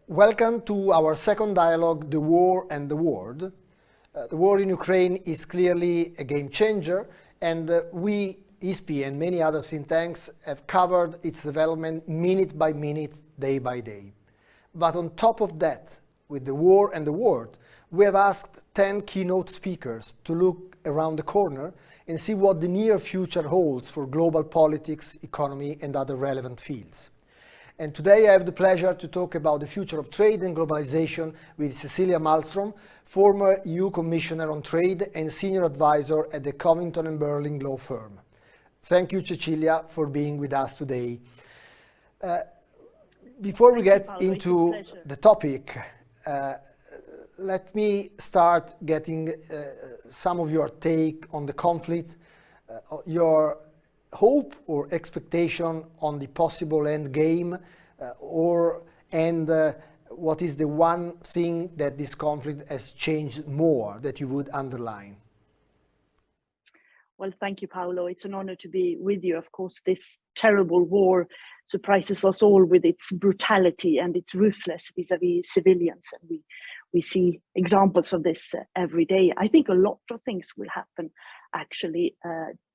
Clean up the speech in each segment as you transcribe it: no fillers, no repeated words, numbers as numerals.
Welcome to our second dialogue, The War and the World. The war in Ukraine is clearly a game changer, and we, ISPI and many other think tanks, have covered its development minute by minute, day by day. But on top of that, with The War and the World, we have asked 10 keynote speakers to look around the corner and see what the near future holds for global politics, economy, and other relevant fields. And today I have the pleasure to talk about the future of trade and globalization with Cecilia Malmström, former EU Commissioner on Trade and Senior Advisor at the Covington and Burling law firm. Thank you, Cecilia, for being with us today. Before we get into the topic, let me start getting some of your take on the conflict, your hope or expectation on the possible end game, what is the one thing that this conflict has changed more that you would underline? Well, thank you, Paolo. It's an honor to be with you. Of course, this terrible war surprises us all with its brutality and its ruthless vis-a-vis civilians. And we see examples of this every day. I think a lot of things will happen, actually.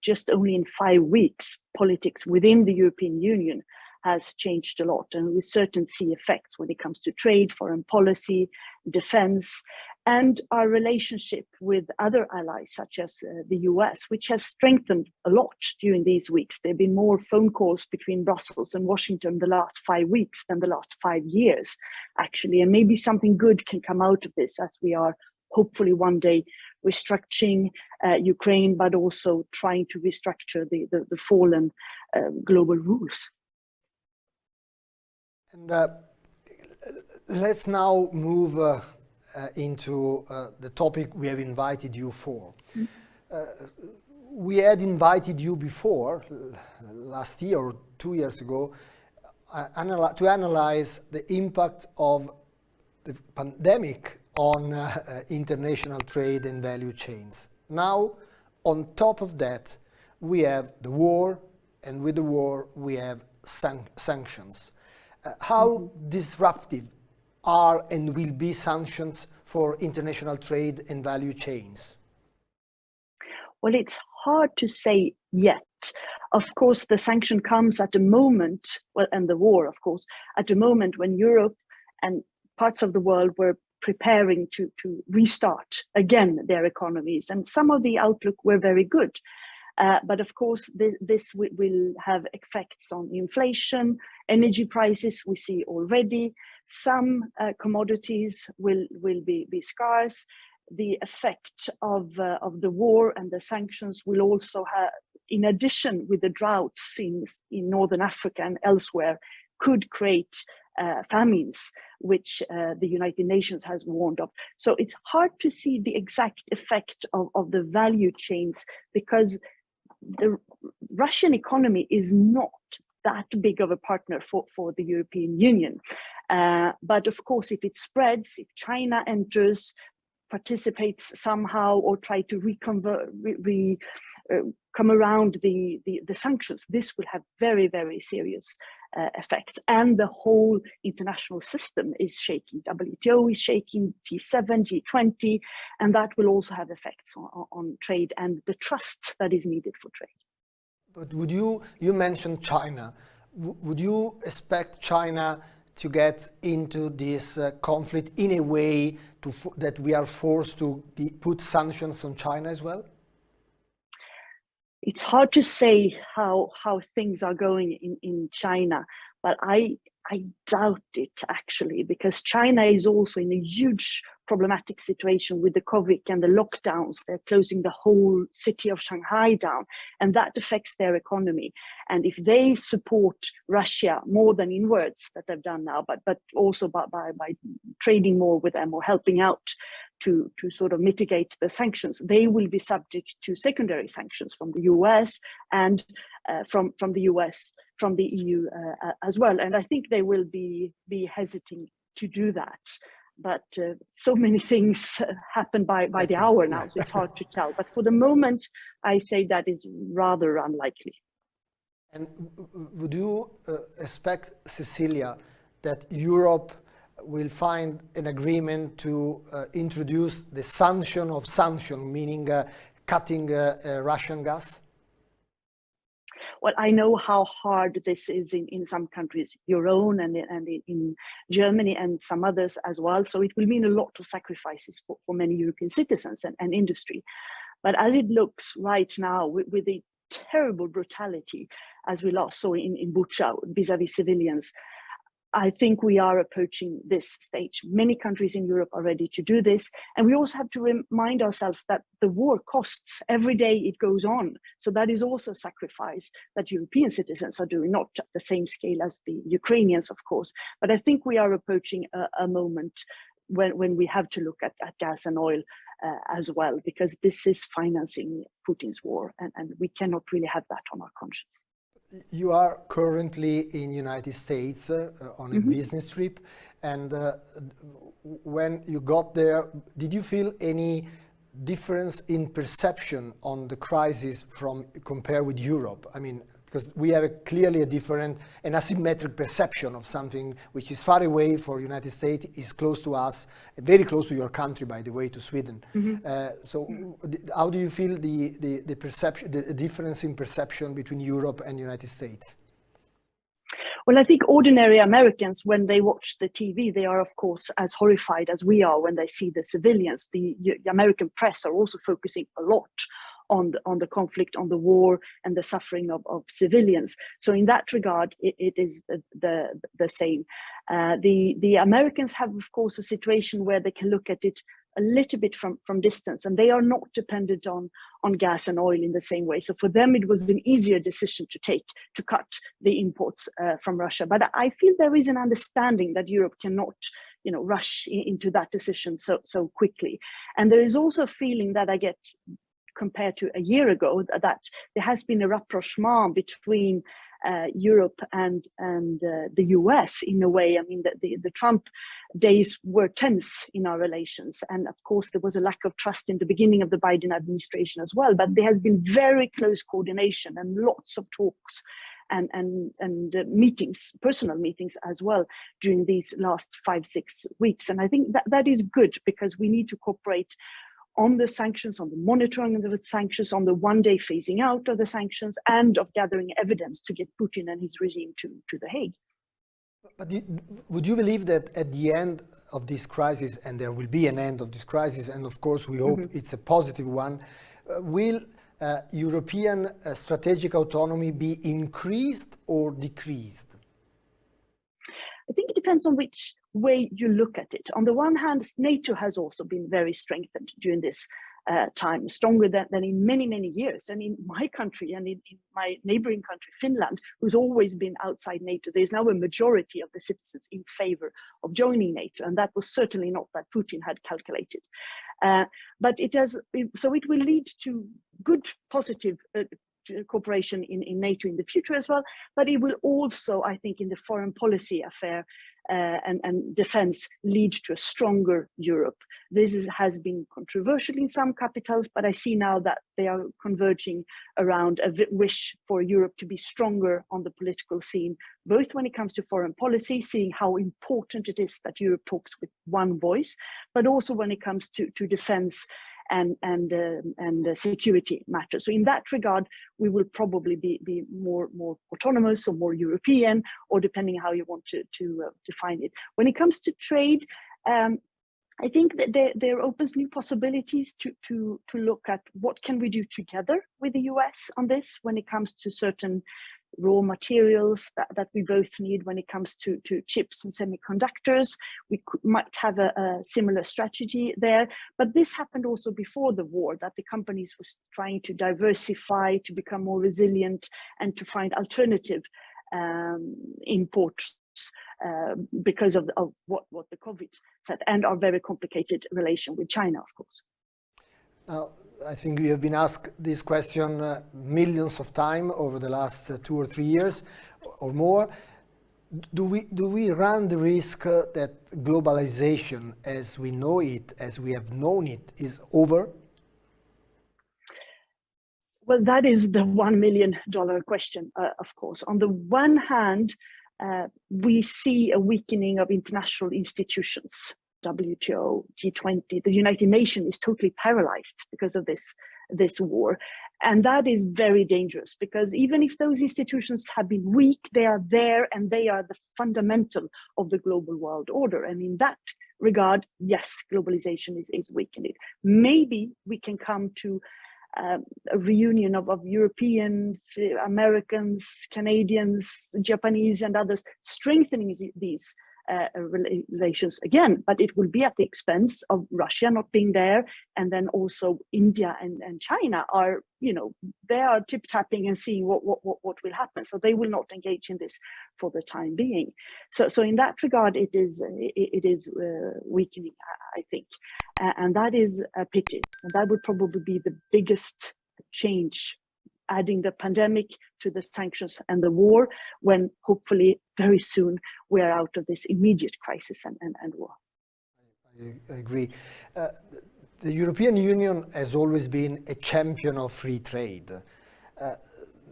Just only in 5 weeks, politics within the European Union has changed a lot, and we certainly see effects when it comes to trade, foreign policy, defense, and our relationship with other allies such as the US, which has strengthened a lot during these weeks. There have been more phone calls between Brussels and Washington the last 5 weeks than the last 5 years, actually. And maybe something good can come out of this, as we are hopefully one day restructuring Ukraine, but also trying to restructure the fallen global rules. And let's now move into the topic we have invited you for. We had invited you before, last year or 2 years ago, to analyze the impact of the pandemic on international trade and value chains. Now, on top of that, we have the war, and with the war, we have sanctions. How disruptive are and will be sanctions for international trade and value chains? Well, it's hard to say yet. Of course, the sanction comes at a moment, and the war, of course, at a moment when Europe and parts of the world were preparing to restart again their economies. And some of the outlook were very good. But of course, this will have effects on inflation, energy prices we see already. Some commodities will be scarce. The effect of the war and the sanctions will also have, in addition with the droughts in Northern Africa and elsewhere, could create famines, which the United Nations has warned of. So it's hard to see the exact effect of the value chains, because the Russian economy is not that big of a partner for the European Union. But of course, if it spreads, if China enters, participates somehow, or try to come around the sanctions, this will have very, very serious effects. And the whole international system is shaking. WTO is shaking, G7, G20, and that will also have effects on trade and the trust that is needed for trade. But you mentioned China. Would you expect China to get into this conflict in a way that we are forced to put sanctions on China as well? It's hard to say how things are going in China, but I doubt it, actually, because China is also in a huge problematic situation with the COVID and the lockdowns. They're closing the whole city of Shanghai down, and that affects their economy. And if they support Russia more than in words that they've done now, but also by trading more with them or helping out to sort of mitigate the sanctions, they will be subject to secondary sanctions from the US and from the EU as well. And I think they will be hesitant to do that. But so many things happen by the hour now, so it's hard to tell. But for the moment, I say that is rather unlikely. And would you expect, Cecilia, that Europe will find an agreement to introduce the sanction of sanction, meaning cutting Russian gas? Well, I know how hard this is in some countries, your own and in Germany and some others as well. So it will mean a lot of sacrifices for many European citizens and industry. But as it looks right now, with the terrible brutality, as we last saw in Bucha vis-a-vis civilians, I think we are approaching this stage. Many countries in Europe are ready to do this. And we also have to remind ourselves that the war costs every day it goes on. So that is also a sacrifice that European citizens are doing, not at the same scale as the Ukrainians, of course. But I think we are approaching a moment when we have to look at gas and oil as well, because this is financing Putin's war. And we cannot really have that on our conscience. You are currently in United States on a business trip, and when you got there, did you feel any difference in perception on the crisis compared with Europe? I mean, because we have clearly a different and asymmetric perception of something which is far away for United States, is close to us, very close to your country, by the way, to Sweden. So how do you feel the perception, the difference in perception between Europe and United States? Well, I think ordinary Americans, when they watch the TV, they are, of course, as horrified as we are when they see the civilians. The American press are also focusing a lot on the conflict, on the war, and the suffering of civilians. So in that regard, it is the same. The Americans have, of course, a situation where they can look at it a little bit from distance, and they are not dependent on gas and oil in the same way. So for them, it was an easier decision to take, to cut the imports from Russia. But I feel there is an understanding that Europe cannot rush into that decision so quickly. And there is also a feeling that I get compared to a year ago, that there has been a rapprochement between Europe and the US in a way. I mean, the Trump days were tense in our relations. And of course, there was a lack of trust in the beginning of the Biden administration as well. But there has been very close coordination and lots of talks and meetings, personal meetings as well, during these last 5-6 weeks. And I think that is good, because we need to cooperate on the sanctions, on the monitoring of the sanctions, on the one-day phasing out of the sanctions, and of gathering evidence to get Putin and his regime to The Hague. But would you believe that at the end of this crisis, and there will be an end of this crisis, and of course we hope it's a positive one, will European strategic autonomy be increased or decreased? I think it depends on which way you look at it. On the one hand, NATO has also been very strengthened during this time, stronger than in many, many years. And in my country and in my neighboring country, Finland, who's always been outside NATO, there's now a majority of the citizens in favor of joining NATO. And that was certainly not that Putin had calculated. But it will lead to good, positive cooperation in NATO in the future as well, but it will also, I think, in the foreign policy affair and defense, lead to a stronger Europe. This has been controversial in some capitals, but I see now that they are converging around a wish for Europe to be stronger on the political scene, both when it comes to foreign policy, seeing how important it is that Europe talks with one voice, but also when it comes to defense and security matters. So in that regard, we will probably be more autonomous or more European, or depending how you want to define it. When it comes to trade, I think that there opens new possibilities to look at what can we do together with the US on this when it comes to certain raw materials that we both need when it comes to chips and semiconductors. We might have a similar strategy there, but this happened also before the war, that the companies were trying to diversify, to become more resilient, and to find alternative imports because of what the COVID said, and our very complicated relation with China, of course. Now, I think we have been asked this question millions of times over the last 2 or 3 years or more. Do we run the risk that globalization, as we know it, as we have known it, is over? Well, that is the $1 million question, of course. On the one hand, we see a weakening of international institutions. WTO, G20, the United Nations is totally paralyzed because of this war. And that is very dangerous, because even if those institutions have been weak, they are there and they are the fundamental of the global world order. And in that regard, yes, globalization is weakening. Maybe we can come to a reunion of Europeans, Americans, Canadians, Japanese and others, strengthening these relations again, but it will be at the expense of Russia not being there, and then also India and China are, they are tip-tapping and seeing what will happen. So they will not engage in this for the time being. So in that regard, it is weakening, I think, and that is a pity. And that would probably be the biggest change, adding the pandemic to the sanctions and the war, when hopefully very soon we are out of this immediate crisis and war. I agree. The European Union has always been a champion of free trade.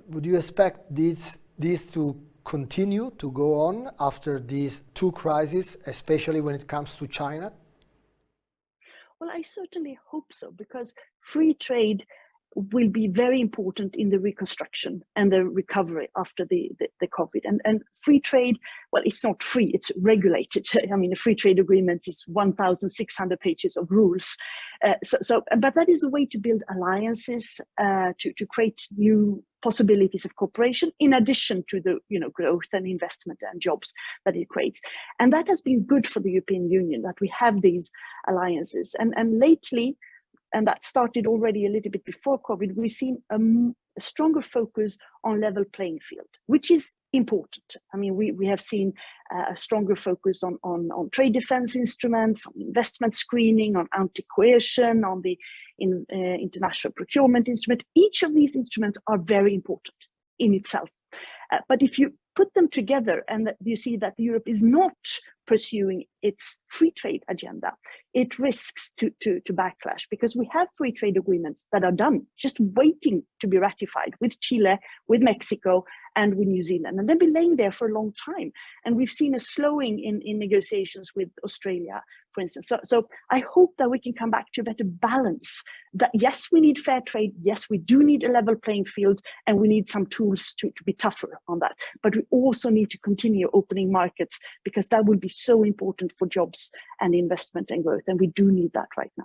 Would you expect this to continue to go on after these two crises, especially when it comes to China? Well, I certainly hope so, because free trade will be very important in the reconstruction and the recovery after the COVID. And free trade, well, it's not free, it's regulated. I mean, a free trade agreement is 1,600 pages of rules. But that is a way to build alliances, to create new possibilities of cooperation, in addition to the growth and investment and jobs that it creates. And that has been good for the European Union, that we have these alliances. And lately, and that started already a little bit before COVID, we've seen a stronger focus on level playing field, which is important. I mean, we have seen a stronger focus on trade defense instruments, on investment screening, on anti-coercion, on the international procurement instrument. Each of these instruments are very important in itself. But if you put them together and you see that Europe is not pursuing its free trade agenda, it risks to backlash, because we have free trade agreements that are done, just waiting to be ratified, with Chile, with Mexico, and with New Zealand. And they've been laying there for a long time. And we've seen a slowing in negotiations with Australia, for instance. So I hope that we can come back to a better balance. That yes, we need fair trade. Yes, we do need a level playing field, and we need some tools to be tougher on that. But we also need to continue opening markets, because that will be so important for jobs and investment and growth. And we do need that right now.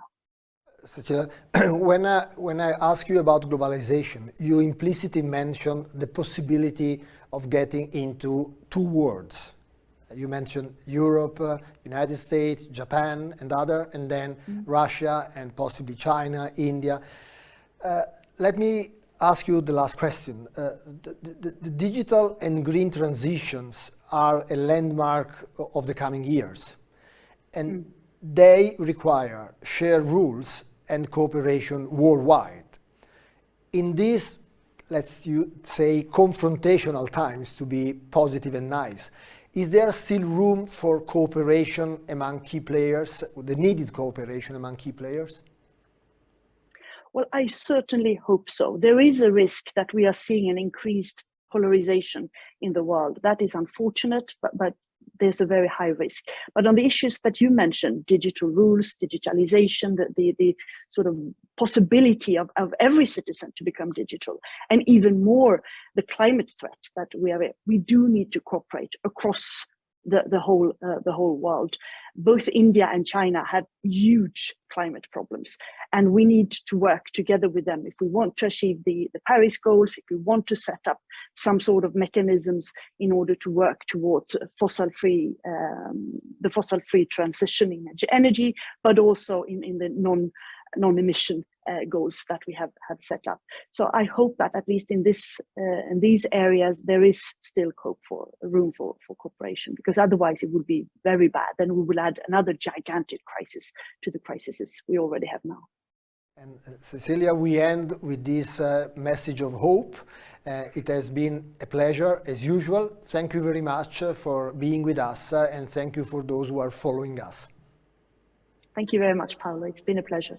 Cecilia, when I ask you about globalization, you implicitly mentioned the possibility of getting into two worlds. You mentioned Europe, United States, Japan, and other, and then Russia and possibly China, India. Let me ask you the last question. The digital and green transitions are a landmark of the coming years, and they require shared rules and cooperation worldwide. In these, let's say, confrontational times, to be positive and nice, is there still room for cooperation among key players, the needed cooperation among key players? Well, I certainly hope so. There is a risk that we are seeing an increased polarization in the world. That is unfortunate, but there's a very high risk. But on the issues that you mentioned, digital rules, digitalization, the sort of possibility of every citizen to become digital, and even more the climate threat that we do need to cooperate across the whole world. Both India and China have huge climate problems, and we need to work together with them if we want to achieve the Paris goals, if we want to set up some sort of mechanisms in order to work towards the fossil-free transition in energy, but also in the non-emission goals that we have set up. So I hope that at least in these areas there is still room for cooperation, because otherwise it would be very bad. Then we will add another gigantic crisis to the crises we already have now. And Cecilia, we end with this message of hope. It has been a pleasure as usual. Thank you very much for being with us, and thank you for those who are following us. Thank you very much, Paolo. It's been a pleasure.